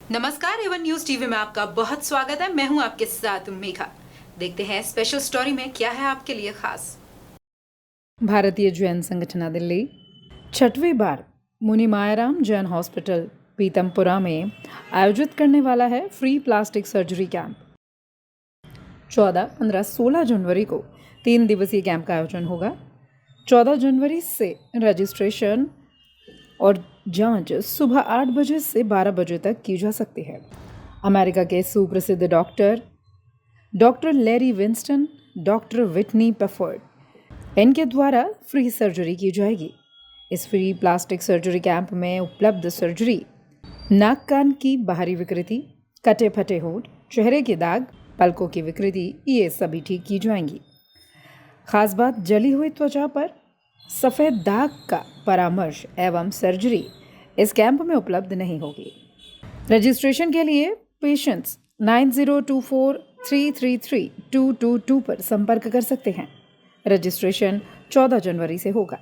नमस्कार, Avon news TV में आपका बहुत स्वागत है। मैं हूं आपके साथ मेघा। देखते हैं स्पेशल स्टोरी में क्या है आपके लिए खास। भारतीय जैन संगठन दिल्ली 6वीं बार मुनि मायाराम जैन हॉस्पिटल पीतमपुरा में आयोजित करने वाला है फ्री प्लास्टिक सर्जरी कैंप। 14, 15, 16 जनवरी को 3 दिवसीय कैंप का आयोजन होगा। 14 जनवरी से रजिस्ट्रेशन और जांच सुबह 8 बजे से 12 बजे तक की जा सकती है। अमेरिका के सुप्रसिद्ध doctor Larry Winston, doctor Whitney Pefford, इनके द्वारा फ्री सर्जरी की जाएगी। इस फ्री प्लास्टिक सर्जरी कैंप में उपलब्ध सर्जरी नाक कान की बाहरी विकृति, कटे फटे होंठ, चेहरे के दाग, पलकों की विकृति, ये सभी ठीक की जाएंगी। खास बात, जली हुई त्वचा पर सफ़ेद दाग का परामर्श एवं सर्जरी इस कैंप में उपलब्ध नहीं होगी। रजिस्ट्रेशन के लिए पेशेंट्स 9024333222 पर संपर्क कर सकते हैं। रजिस्ट्रेशन 14 जनवरी से होगा।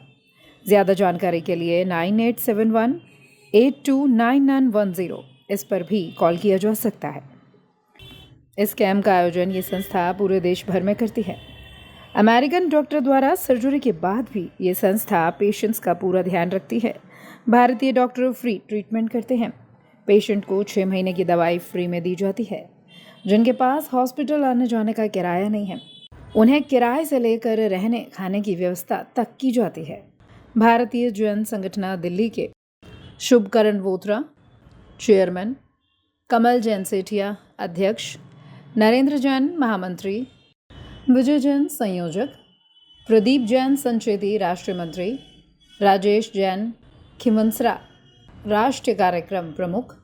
ज़्यादा जानकारी के लिए 9871829910 इस पर भी कॉल किया जा सकता है। इस कैंप का आयोजन ये संस्था पूरे देश भर में करती है। अमेरिकन डॉक्टर द्वारा सर्जरी के बाद भी ये संस्था पेशेंट्स का पूरा ध्यान रखती है। भारतीय डॉक्टर फ्री ट्रीटमेंट करते हैं। पेशेंट को 6 महीने की दवाई फ्री में दी जाती है। जिनके पास हॉस्पिटल आने जाने का किराया नहीं है, उन्हें किराए से लेकर रहने खाने की व्यवस्था तक की जाती है। भारतीय जैन संगठन दिल्ली के शुभकरण वोत्रा चेयरमैन, कमल जैन सेठिया अध्यक्ष, नरेंद्र जैन महामंत्री, विजय जैन संयोजक, प्रदीप जैन संचेती राष्ट्रीय मंत्री, राजेश जैन खिमंसरा राष्ट्रीय कार्यक्रम प्रमुख,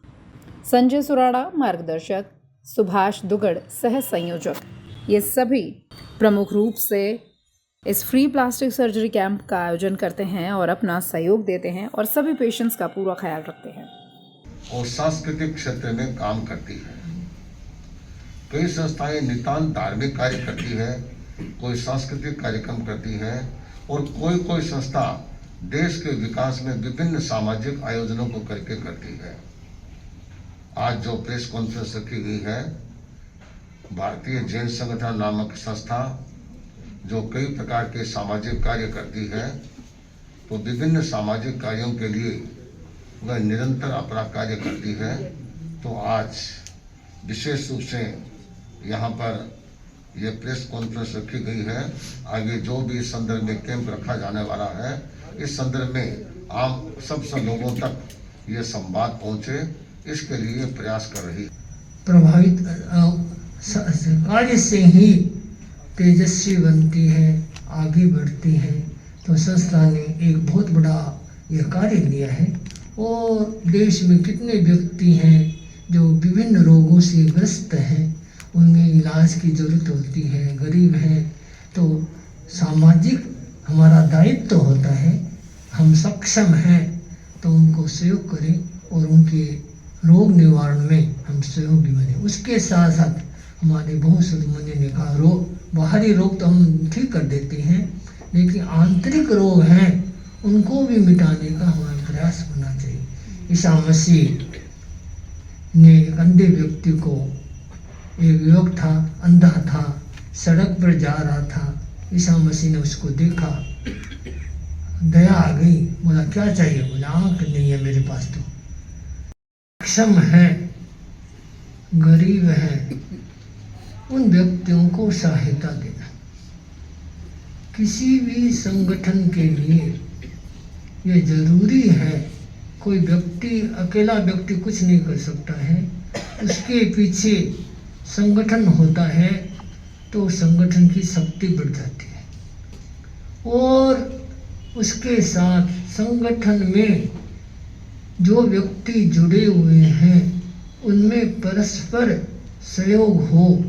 संजय सुराड़ा मार्गदर्शक, सुभाष दुगड़ सह संयोजक, ये सभी प्रमुख रूप से इस फ्री प्लास्टिक सर्जरी कैंप का आयोजन करते हैं और अपना सहयोग देते हैं और सभी पेशेंट्स का पूरा ख्याल रखते हैं। और सांस्कृतिक क्षेत्र में काम करती है। कई संस्थाएं नितांत धार्मिक कार्य करती है, कोई सांस्कृतिक कार्यक्रम करती है और कोई संस्था देश के विकास में विभिन्न सामाजिक आयोजनों को करके करती है। आज जो प्रेस कॉन्फ्रेंस रखी गई है, भारतीय जैन संगठन नामक संस्था जो कई प्रकार के सामाजिक कार्य करती है, तो विभिन्न सामाजिक कार्यों के लिए वह निरंतर अपना कार्य करती है। तो आज विशेष रूप से यहाँ पर यह प्रेस कॉन्फ्रेंस रखी गई है। आगे जो भी इस संदर्भ में कैंप रखा जाने वाला है, इस संदर्भ में आम सब लोगों तक ये संवाद पहुँचे, इसके लिए प्रयास कर रही है। प्रभावित कार्य से ही तेजस्वी बनती है, आगे बढ़ती है। तो संस्था ने एक बहुत बड़ा यह कार्य लिया है और देश में कितने व्यक्ति हैं जो विभिन्न रोगों से ग्रस्त हैं, उनमें इलाज की ज़रूरत होती है, गरीब हैं। तो सामाजिक हमारा दायित्व तो होता है, हम सक्षम हैं तो उनको सहयोग करें और उनके रोग निवारण में हम सहयोगी बने। उसके साथ साथ हमारे बहुत से मुनि ने कहा, बाहरी रोग तो हम ठीक कर देते हैं, लेकिन आंतरिक रोग हैं उनको भी मिटाने का हमारा प्रयास होना चाहिए। ईसा मसीह ने एक अंधे व्यक्ति को, एक युवक था, अंधा था, सड़क पर जा रहा था, ईसा मसीह ने उसको देखा, दया आ गई, बोला क्या चाहिए? बोला आँख नहीं है मेरे पास। तो सक्षम है, गरीब है, उन व्यक्तियों को सहायता देना। किसी भी संगठन के लिए ये जरूरी है। कोई व्यक्ति, अकेला व्यक्ति कुछ नहीं कर सकता है, उसके पीछे संगठन होता है तो संगठन की शक्ति बढ़ जाती है। और उसके साथ संगठन में जो व्यक्ति जुड़े हुए हैं उनमें परस्पर सहयोग हो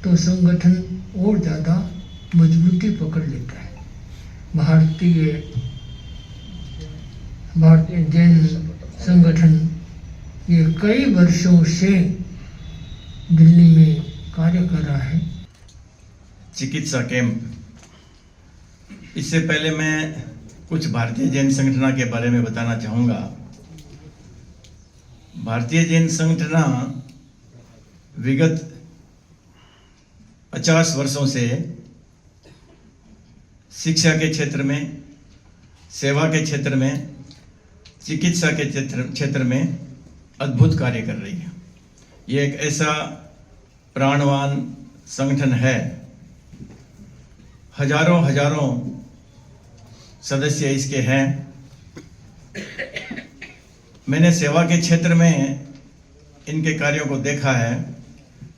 तो संगठन और ज़्यादा मजबूती पकड़ लेता है। भारतीय जैन संगठन ये कई वर्षों से दिल्ली में कार्य कर रहा है। चिकित्सा कैंप, इससे पहले मैं कुछ भारतीय जैन संगठन के बारे में बताना चाहूँगा। भारतीय जैन संगठन विगत 50 वर्षों से शिक्षा के क्षेत्र में, सेवा के क्षेत्र में, चिकित्सा के क्षेत्र में अद्भुत कार्य कर रही है। ये एक ऐसा प्राणवान संगठन है। हजारों सदस्य इसके हैं। मैंने सेवा के क्षेत्र में इनके कार्यों को देखा है।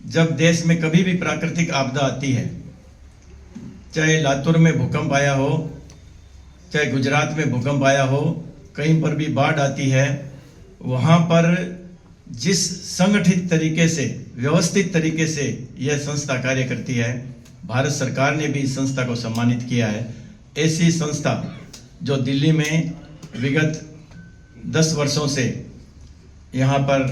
जब देश में कभी भी प्राकृतिक आपदा आती है, चाहे लातूर में भूकंप आया हो, चाहे गुजरात में भूकंप आया हो, कहीं पर भी बाढ़ आती है, वहाँ पर जिस संगठित तरीके से, व्यवस्थित तरीके से यह संस्था कार्य करती है, भारत सरकार ने भी इस संस्था को सम्मानित किया है। ऐसी संस्था जो दिल्ली में विगत 10 वर्षों से यहाँ पर,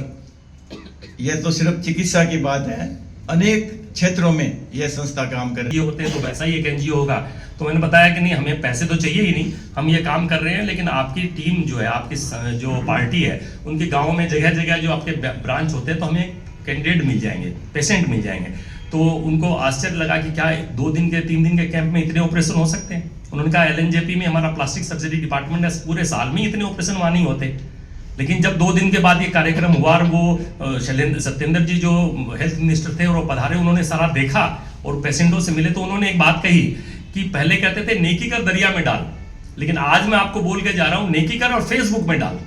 यह तो सिर्फ चिकित्सा की बात है, अनेक क्षेत्रों में यह संस्था काम कर रही है। होते हैं तो वैसा ही एक एनजीओ होगा। तो मैंने बताया कि नहीं, हमें पैसे तो चाहिए ही नहीं, हम ये काम कर रहे हैं, लेकिन आपकी टीम जो है, आपकी जो पार्टी है, उनके गाँव में जगह जगह जो आपके ब्रांच होते हैं, तो हमें कैंडिडेट मिल जाएंगे, पेशेंट मिल जाएंगे। तो उनको आश्चर्य लगा कि क्या 2 दिन के 3 दिन के कैंप में इतने ऑपरेशन हो सकते हैं। उन्होंने कहा LNJP में हमारा प्लास्टिक सर्जरी डिपार्टमेंट है, पूरे साल में इतने ऑपरेशन वहाँ नहीं होते। लेकिन जब 2 दिन के बाद ये कार्यक्रम हुआ और वो सत्येंद्र जी जो हेल्थ मिनिस्टर थे और वो पधारे, उन्होंने सारा देखा और पेशेंटों से मिले, तो उन्होंने एक बात कही कि पहले कहते थे नेकी कर दरिया में डाल, लेकिन आज मैं आपको बोल के जा रहा हूँ नेकी कर और फेसबुक में डाल।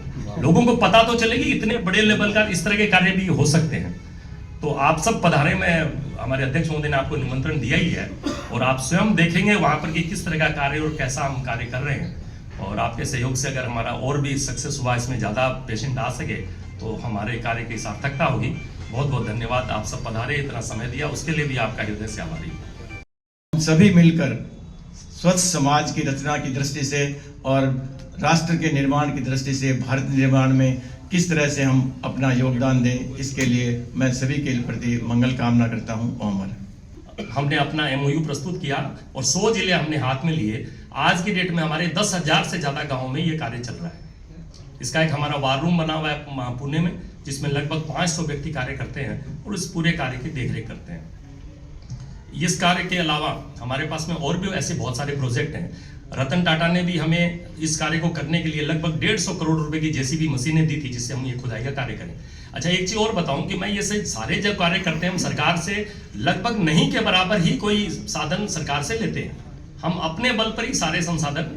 लोगों को पता तो चलेगी इतने बड़े लेवल का इस तरह के कार्य भी हो सकते हैं। तो आप सब पधारे, में हमारे अध्यक्ष महोदय ने आपको निमंत्रण दिया ही है और आप स्वयं देखेंगे वहां पर कि किस तरह का कार्य और कैसा हम कार्य कर रहे हैं। और आपके सहयोग से अगर हमारा और भी सक्सेस हुआ, इसमें ज़्यादा पेशेंट आ सके, तो हमारे कार्य की सार्थकता होगी। बहुत बहुत धन्यवाद, आप सब पधारे, इतना समय दिया, उसके लिए भी आपका हृदय से आभारी। हम सभी मिलकर स्वच्छ समाज की रचना की दृष्टि से और राष्ट्र के निर्माण की दृष्टि से, भारत निर्माण में किस तरह से हम अपना योगदान दें, इसके लिए मैं सभी के प्रति मंगल कामना करता हूँ। ओमर, हमने अपना MOU प्रस्तुत किया और 100 जिले हमने हाथ में लिए। आज की डेट में हमारे 10,000 से ज़्यादा गाँव में ये कार्य चल रहा है। इसका एक हमारा वार रूम बना हुआ है पुणे में, जिसमें लगभग 500 व्यक्ति कार्य करते हैं और इस पूरे कार्य की देखरेख करते हैं। इस कार्य के अलावा हमारे पास में और भी ऐसे बहुत सारे प्रोजेक्ट हैं। रतन टाटा ने भी हमें इस कार्य को करने के लिए लगभग 150 करोड़ रुपए की JCB मशीनें दी थी, जिससे हम ये खुदाई का कार्य करें। अच्छा, एक चीज और बताऊं कि मैं ये सारे जो कार्य करते हैं, हम सरकार से लगभग नहीं के बराबर ही कोई साधन सरकार से लेते हैं। हम अपने बल पर ही सारे संसाधन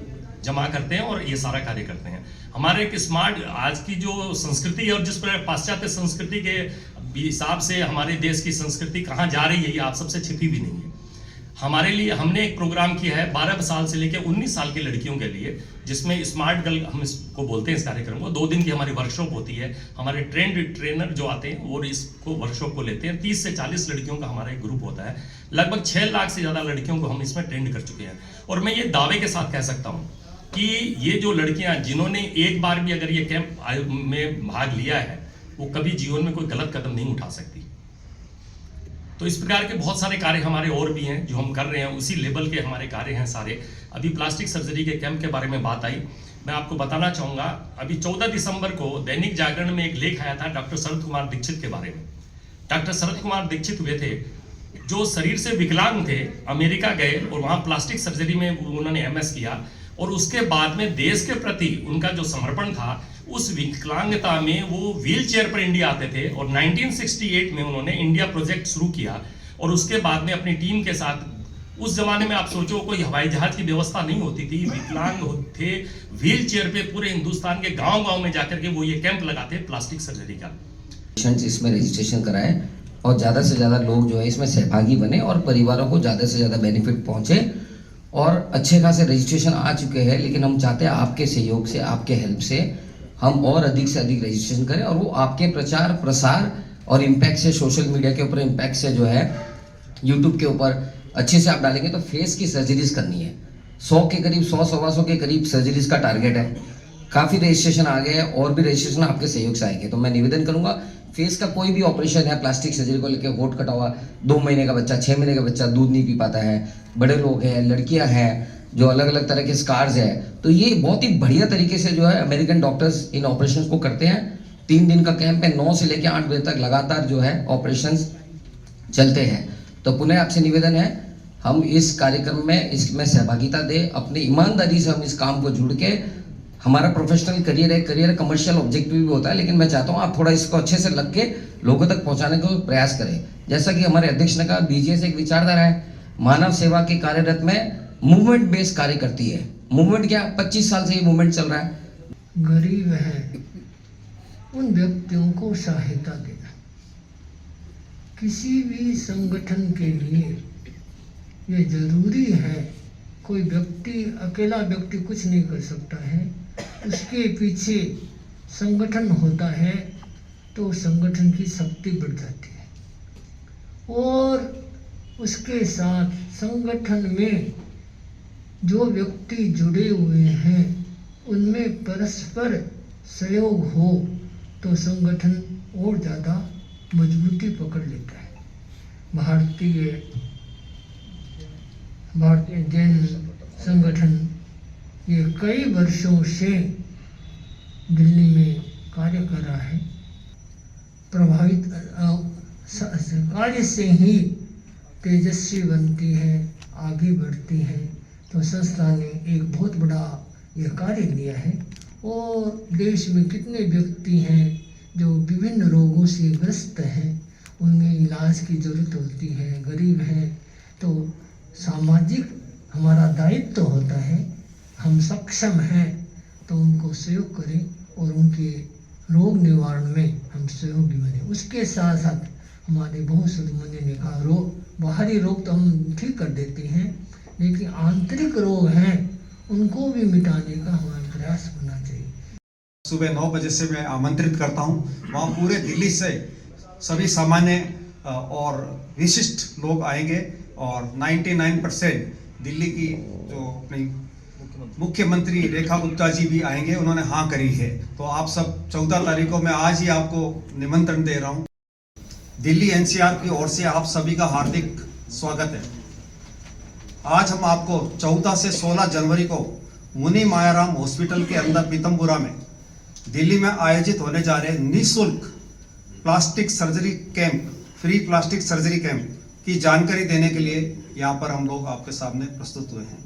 जमा करते हैं और ये सारा कार्य करते हैं। हमारे एक स्मार्ट आज की जो संस्कृति है और जिस पर पाश्चात्य संस्कृति के हिसाब से हमारे देश की संस्कृति कहाँ जा रही है, ये आप सबसे छिपी भी नहीं है। हमारे लिए हमने एक प्रोग्राम किया है 12 साल से लेकर 19 साल की लड़कियों के लिए, जिसमें स्मार्ट गर्ल हम इसको बोलते हैं। इस कार्यक्रम को 2 दिन की हमारी वर्कशॉप होती है। हमारे ट्रेनर जो आते हैं वो इसको वर्कशॉप को लेते हैं। 30 से 40 लड़कियों का हमारा एक ग्रुप होता है। लगभग 6 लाख से ज़्यादा लड़कियों को हम इसमें ट्रेंड कर चुके हैं। और मैं ये दावे के साथ कह सकता हूँ कि ये जो लड़कियाँ जिन्होंने एक बार भी अगर ये कैंप में भाग लिया है, वो कभी जीवन में कोई गलत कदम नहीं उठा सकती। तो इस प्रकार के बहुत सारे कार्य हमारे और भी हैं जो हम कर रहे हैं, उसी लेवल के हमारे कार्य हैं सारे। अभी प्लास्टिक सर्जरी के कैंप के बारे में बात आई, मैं आपको बताना चाहूँगा। अभी 14 दिसंबर को दैनिक जागरण में एक लेख आया था डॉक्टर शरद कुमार दीक्षित के बारे में। डॉक्टर शरद कुमार दीक्षित वे थे जो शरीर से विकलांग थे, अमेरिका गए और वहाँ प्लास्टिक सर्जरी में उन्होंने MS किया और उसके बाद में देश के प्रति उनका जो समर्पण था, उस विकलांगता में वो व्हील चेयर पर इंडिया आते थे और 1968 में उन्होंने इंडिया प्रोजेक्ट शुरू किया। और उसके बाद में अपनी टीम के साथ, उस जमाने में आप सोचो कोई हवाई जहाज की व्यवस्था नहीं होती थी, विकलांग थे, व्हील चेयर पे पूरे हिंदुस्तान के गांव-गांव में जाकर के वो ये कैंप लगाते प्लास्टिक सर्जरी का। इसमें रजिस्ट्रेशन कराएं और ज़्यादा से ज़्यादा लोग जो है इसमें सहभागी बने और परिवारों को ज़्यादा से ज़्यादा बेनिफिट पहुँचे। और अच्छे खासे रजिस्ट्रेशन आ चुके हैं, लेकिन हम चाहते हैं आपके सहयोग से, आपके हेल्प से हम और अधिक से अधिक रजिस्ट्रेशन करें और वो आपके प्रचार प्रसार और इम्पैक्ट से, सोशल मीडिया के ऊपर इम्पैक्ट से जो है, यूट्यूब के ऊपर अच्छे से आप डालेंगे। तो फेस की सर्जरीज करनी है, 100 के करीब, 100-125 के करीब सर्जरीज का टारगेट है। काफ़ी रजिस्ट्रेशन आ गए हैं और भी रजिस्ट्रेशन आपके सहयोग से आएंगे। तो मैं निवेदन करूंगा, फेस का कोई भी ऑपरेशन है, प्लास्टिक सर्जरी को लेकर, होठ कटा हुआ, 2 महीने का बच्चा, 6 महीने का बच्चा दूध नहीं पी पाता है, बड़े लोग हैं, लड़कियां हैं जो अलग अलग तरह के स्कार्स है, तो ये बहुत ही बढ़िया तरीके से जो है अमेरिकन डॉक्टर्स इन ऑपरेशंस को करते हैं। 3 दिन का कैंप है, 9 से लेकर 8 बजे तक लगातार जो है ऑपरेशंस चलते हैं। तो पुनः आपसे निवेदन है, हम इस कार्यक्रम में इसमें सहभागिता दें, अपनी ईमानदारी से हम इस काम को जुड़ के, हमारा प्रोफेशनल करियर है, करियर कमर्शियल ऑब्जेक्टिव भी होता है, लेकिन मैं चाहता हूँ आप थोड़ा इसको अच्छे से लग के लोगों तक पहुंचाने का प्रयास करें। जैसा कि हमारे अध्यक्ष ने कहा, बीजेएस एक विचारधारा है, मानव सेवा के कार्यरत में मूवमेंट बेस्ड कार्य करती है। मूवमेंट क्या, 25 साल से ये मूवमेंट चल रहा है। गरीब हैं उन व्यक्तियों को सहायता देना किसी भी संगठन के लिए ये जरूरी है। कोई व्यक्ति, अकेला व्यक्ति कुछ नहीं कर सकता है, उसके पीछे संगठन होता है तो संगठन की शक्ति बढ़ जाती है। और उसके साथ संगठन में जो व्यक्ति जुड़े हुए हैं उनमें परस्पर सहयोग हो तो संगठन और ज़्यादा मजबूती पकड़ लेता है। भारतीय जैन संगठन ये कई वर्षों से दिल्ली में कार्य कर रहा है। प्रभावित कार्य से ही तेजस्वी बनती है, आगे बढ़ती है। तो संस्था ने एक बहुत बड़ा यह कार्य लिया है। और देश में कितने व्यक्ति हैं जो विभिन्न रोगों से ग्रस्त हैं, उनमें इलाज की ज़रूरत होती है, गरीब हैं, तो सामाजिक हमारा दायित्व तो होता है, हम सक्षम हैं तो उनको सहयोग करें और उनके रोग निवारण में हम सहयोगी बने। उसके साथ साथ हमारे बहुत सदमुनि ने कहा, बाहरी रोग तो हम ठीक कर देते हैं, लेकिन आंतरिक रोग हैं उनको भी मिटाने का हमारा प्रयास होना चाहिए। सुबह 9 बजे से मैं आमंत्रित करता हूं। वहाँ पूरे दिल्ली से सभी सामान्य और विशिष्ट लोग आएंगे और 99% दिल्ली की जो अपनी मुख्यमंत्री रेखा गुप्ता जी भी आएंगे, उन्होंने हाँ करी है। तो आप सब 14 तारीख को, मैं आज ही आपको निमंत्रण दे रहा हूँ। दिल्ली एनसीआर की ओर से आप सभी का हार्दिक स्वागत है। आज हम आपको 14 से 16 जनवरी को मुनि मायाराम हॉस्पिटल के अंदर पीतमपुरा में दिल्ली में आयोजित होने जा रहे निःशुल्क plastic surgery camp, free plastic surgery camp की जानकारी देने के लिए यहाँ पर हम लोग आपके सामने प्रस्तुत हुए हैं।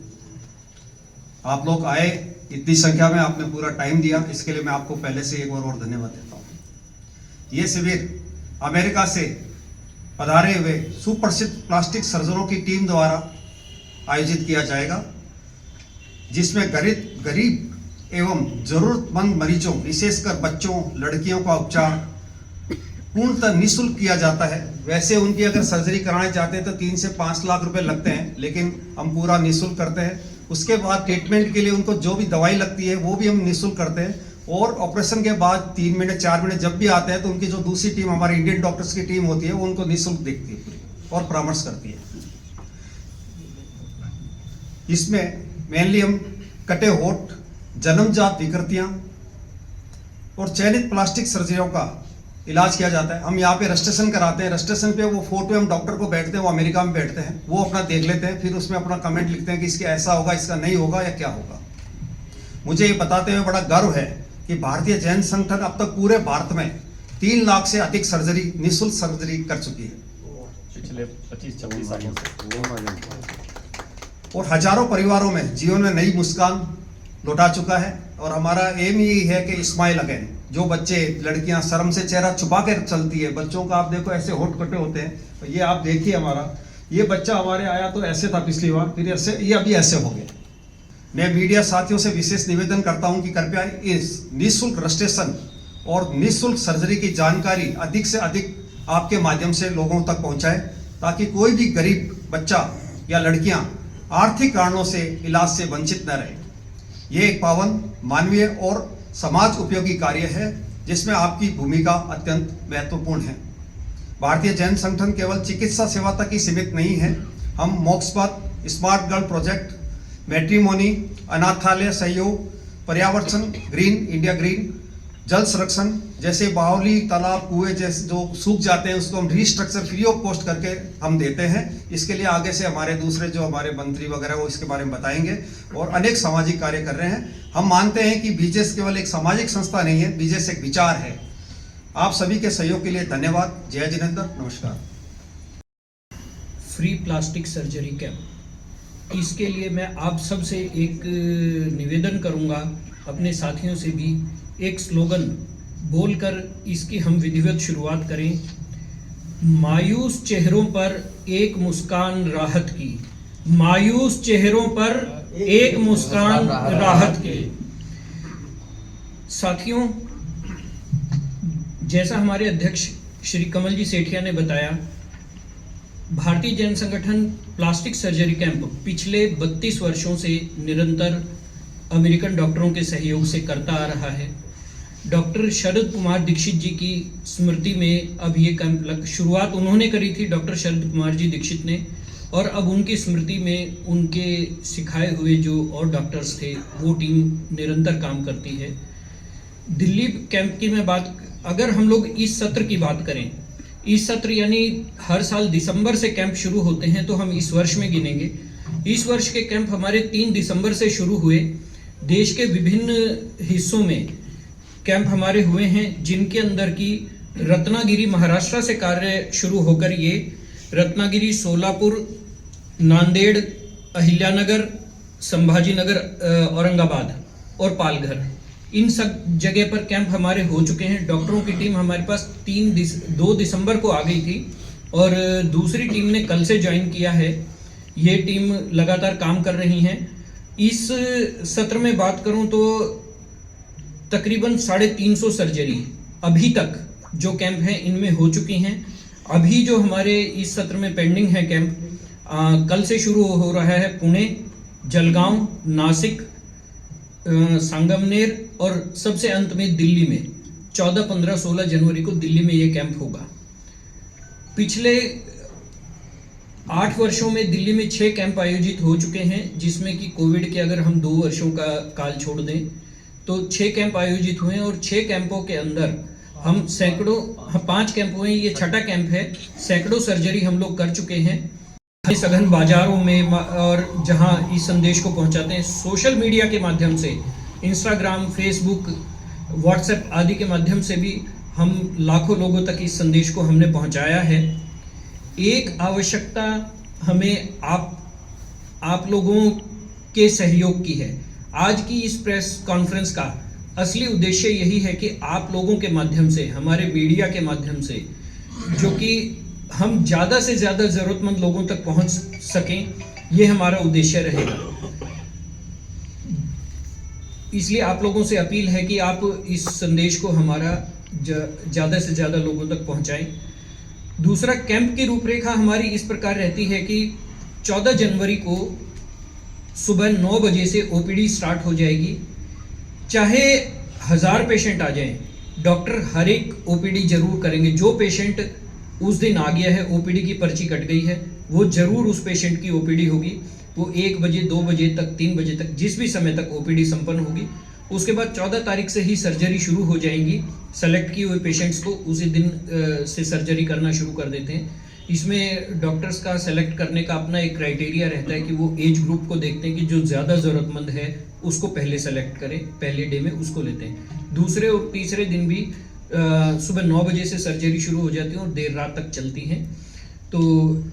आप लोग आए, इतनी संख्या में आपने पूरा टाइम दिया, इसके लिए मैं आपको पहले से एक बार और धन्यवाद देता हूँ। ये शिविर अमेरिका से पधारे हुए सुप्रसिद्ध प्लास्टिक सर्जनों की टीम द्वारा आयोजित किया जाएगा, जिसमें गरीब एवं जरूरतमंद मरीजों, विशेषकर बच्चों, लड़कियों का उपचार पूर्णतः निःशुल्क किया जाता है। वैसे उनकी अगर सर्जरी कराने चाहते हैं तो 3 से 5 लाख रुपए लगते हैं, लेकिन हम पूरा निःशुल्क करते हैं। उसके बाद ट्रीटमेंट के लिए उनको जो भी दवाई लगती है वो भी हम निःशुल्क करते हैं। और ऑपरेशन के बाद 3 महीने 4 महीने जब भी आते हैं तो उनकी जो दूसरी टीम, हमारी इंडियन डॉक्टर्स की टीम होती है, वो उनको निःशुल्क देखती है पूरी और परामर्श करती है। इसमें मेनली हम कटे होठ, जन्मजात विकृतियां और चयनित प्लास्टिक सर्जरियों का इलाज किया जाता है। हम यहाँ पे रजिस्ट्रेशन कराते हैं। रजिस्ट्रेशन पे वो फोटो हम डॉक्टर को बैठते हैं, वो अमेरिका में बैठते हैं, वो अपना देख लेते हैं, फिर उसमें अपना कमेंट लिखते हैं कि इसके ऐसा होगा, इसका नहीं होगा या क्या होगा। मुझे ये बताते हुए बड़ा गर्व है कि भारतीय जैन संगठन अब तक पूरे भारत में 3 लाख से अधिक सर्जरी, निःशुल्क सर्जरी कर चुकी है पिछले 25-26 सालों से, और हजारों परिवारों में जीवन में नई मुस्कान लौटा चुका है। और हमारा एम यही है कि स्माइल अगेन। जो बच्चे, लड़कियां शर्म से चेहरा छुपा कर चलती है, बच्चों का आप देखो ऐसे होठ कटे होते हैं, तो ये आप देखिए, हमारा ये बच्चा हमारे आया तो ऐसे था पिछली बार, फिर ऐसे, ये अभी ऐसे हो गया। मैं मीडिया साथियों से विशेष निवेदन करता हूं कि कृपया इस निःशुल्क रजिस्ट्रेशन और निःशुल्क सर्जरी की जानकारी अधिक से अधिक आपके माध्यम से लोगों तक पहुंचाए, ताकि कोई भी गरीब बच्चा या लड़कियां आर्थिक कारणों से इलाज से वंचित न रहे। ये एक पावन, मानवीय और समाज उपयोगी कार्य है, जिसमें आपकी भूमिका अत्यंत महत्वपूर्ण है। भारतीय जैन संगठन केवल चिकित्सा सेवा तक ही सीमित नहीं है। हम मोक्षपथ, स्मार्ट गर्ल प्रोजेक्ट, मैट्रिमोनी, अनाथालय सहयोग, पर्यावरण, ग्रीन इंडिया ग्रीन, जल संरक्षण जैसे बाहुली, तालाब, कुएं जैसे जो सूख जाते हैं उसको हम रीस्ट्रक्चर फ्री ऑफ कॉस्ट करके हम देते हैं। इसके लिए आगे से हमारे दूसरे जो हमारे मंत्री वगैरह वो इसके बारे में बताएंगे, और अनेक सामाजिक कार्य कर रहे हैं। हम मानते हैं कि बीजेएस केवल एक सामाजिक संस्था नहीं है, बीजेएस एक विचार है। आप सभी के सहयोग के लिए धन्यवाद। जय जिनेंद्र, नमस्कार। फ्री प्लास्टिक सर्जरी कैंप, इसके लिए मैं आप सब से एक निवेदन करूंगा, अपने साथियों से भी एक स्लोगन बोलकर इसकी हम विधिवत शुरुआत करें। मायूस चेहरों पर एक मुस्कान राहत की, मायूस चेहरों पर एक मुस्कान राहत की। साथियों, जैसा हमारे अध्यक्ष श्री कमल जी सेठिया ने बताया, भारतीय जैन संगठन प्लास्टिक सर्जरी कैंप पिछले 32 वर्षों से निरंतर अमेरिकन डॉक्टरों के सहयोग से करता आ रहा है। डॉक्टर शरद कुमार दीक्षित जी की स्मृति में अब ये कैंप शुरुआत उन्होंने करी थी, डॉक्टर शरद कुमार जी दीक्षित ने, और अब उनकी स्मृति में उनके सिखाए हुए जो और डॉक्टर्स थे वो टीम निरंतर काम करती है। दिल्ली कैंप की मैं बात, अगर हम लोग इस सत्र की बात करें, इस सत्र यानी हर साल दिसंबर से कैंप शुरू होते हैं, तो हम इस वर्ष में गिनेंगे। इस वर्ष के कैंप हमारे 3 दिसंबर से शुरू हुए। देश के विभिन्न हिस्सों में कैंप हमारे हुए हैं, जिनके अंदर की रत्नागिरी महाराष्ट्र से कार्य शुरू होकर ये रत्नागिरी, सोलापुर, नांदेड़, अहिल्यानगर, संभाजीनगर, औरंगाबाद और पालघर, इन सब जगह पर कैंप हमारे हो चुके हैं। डॉक्टरों की टीम हमारे पास 2 दिसंबर को आ गई थी और दूसरी टीम ने कल से ज्वाइन किया है। ये टीम लगातार काम कर रही हैं। इस सत्र में बात करूं तो तकरीबन 350 सर्जरी अभी तक जो कैंप हैं इनमें हो चुकी हैं। अभी जो हमारे इस सत्र में पेंडिंग है कैंप, कल से शुरू हो रहा है पुणे, जलगांव, नासिक, संगमनेर और सबसे अंत में दिल्ली में 14, 15, 16 जनवरी को दिल्ली में ये कैंप होगा। पिछले 8 वर्षों में दिल्ली में 6 कैंप आयोजित हो चुके हैं, जिसमें कि कोविड के अगर हम 2 वर्षों का काल छोड़ दें तो 6 कैंप आयोजित हुए हैं। और 6 कैंपों के अंदर हम सैकड़ों, 5 कैंप हुए, ये 6ठा कैंप है। सैकड़ों सर्जरी हम लोग कर चुके हैं सघन बाजारों में, और जहां इस संदेश को पहुंचाते हैं सोशल मीडिया के माध्यम से, इंस्टाग्राम, फेसबुक, व्हाट्सएप आदि के माध्यम से भी हम लाखों लोगों तक इस संदेश को हमने पहुंचाया है। एक आवश्यकता हमें आप लोगों के सहयोग की है। आज की इस प्रेस कॉन्फ्रेंस का असली उद्देश्य यही है कि आप लोगों के माध्यम से, हमारे मीडिया के माध्यम से, जो कि हम ज़्यादा से ज़्यादा ज़रूरतमंद लोगों तक पहुंच सकें, ये हमारा उद्देश्य रहेगा। इसलिए आप लोगों से अपील है कि आप इस संदेश को हमारा ज़्यादा से ज़्यादा लोगों तक पहुंचाएं। दूसरा, कैंप की रूपरेखा हमारी इस प्रकार रहती है कि 14 जनवरी को सुबह 9 बजे से ओपीडी स्टार्ट हो जाएगी। चाहे 1000 पेशेंट आ जाएं, डॉक्टर हर एक ओपीडी जरूर करेंगे। जो पेशेंट उस दिन आ गया है, ओपीडी की पर्ची कट गई है, वो जरूर उस पेशेंट की ओपीडी होगी। वो 1 बजे, 2 बजे तक, 3 बजे तक, जिस भी समय तक ओपीडी संपन्न होगी। उसके बाद 14 तारीख से ही सर्जरी शुरू हो जाएंगी। सेलेक्ट किए हुए पेशेंट्स को उसी दिन से सर्जरी करना शुरू कर देते हैं। इसमें डॉक्टर्स का सेलेक्ट करने का अपना एक क्राइटेरिया रहता है कि वो एज ग्रुप को देखते हैं कि जो ज़्यादा ज़रूरतमंद है उसको पहले सेलेक्ट करें, पहले डे में उसको लेते हैं। दूसरे और तीसरे दिन भी सुबह 9 बजे से सर्जरी शुरू हो जाती है और देर रात तक चलती हैं। तो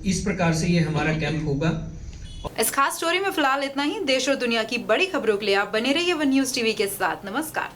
इस प्रकार से ये हमारा कैंप होगा। इस खास स्टोरी में फिलहाल इतना ही। देश और दुनिया की बड़ी खबरों के लिए आप बने रहिए वन न्यूज़ टीवी के साथ। नमस्कार।